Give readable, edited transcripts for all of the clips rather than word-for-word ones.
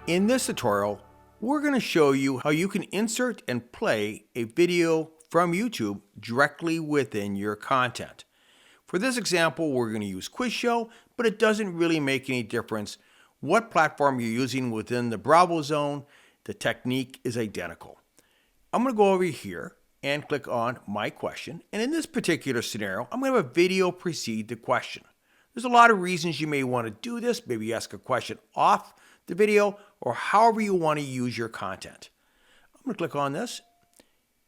In this tutorial, we're going to show you how you can insert and play a video from YouTube directly within your content. For this example, we're going to use Quiz Show, but it doesn't really make any difference what platform you're using within the BravoZone. The technique is identical. I'm going to go over here and click on My Question. And in this particular scenario, I'm going to have a video precede the question. There's a lot of reasons you may want to do this. Maybe ask a question off the video or however you want to use your content. I'm going to click on this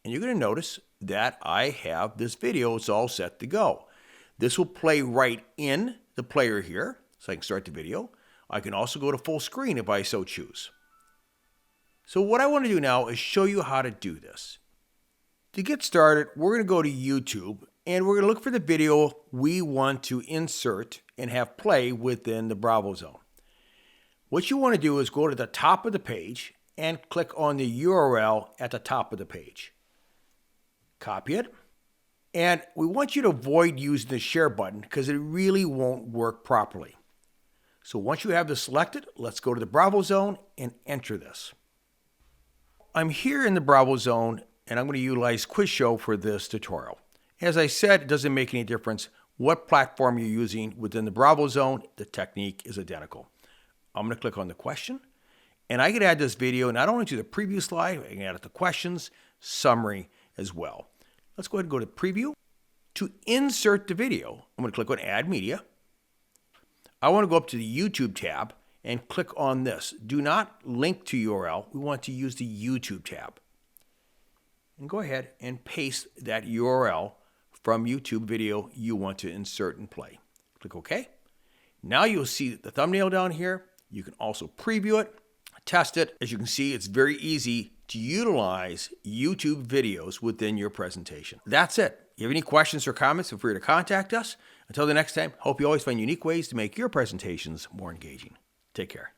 and you're going to notice that I have this video. It's all set to go. This will play right in the player here, so I can start the video. I can also go to full screen if I so choose. So what I want to do now is show you how to do this. To get started, we're going to go to YouTube and we're going to look for the video we want to insert and have play within the BravoZone. What you want to do is go to the top of the page and click on the URL at the top of the page. Copy it. And we want you to avoid using the share button because it really won't work properly. So once you have this selected, let's go to the BravoZone and enter this. I'm here in the BravoZone and I'm going to utilize Quiz Show for this tutorial. As I said, it doesn't make any difference what platform you're using within the BravoZone. The technique is identical. I'm going to click on the question and I can add this video not only to the preview slide, I can add it to questions, summary as well. Let's go ahead and go to preview. To insert the video, I'm going to click on add media. I want to go up to the YouTube tab and click on this. Do not link to URL. We want to use the YouTube tab. And go ahead and paste that URL from YouTube video you want to insert and play. Click OK. Now you'll see the thumbnail down here. You can also preview it, test it. As you can see, it's very easy to utilize YouTube videos within your presentation. That's it. If you have any questions or comments, feel free to contact us. Until the next time, hope you always find unique ways to make your presentations more engaging. Take care.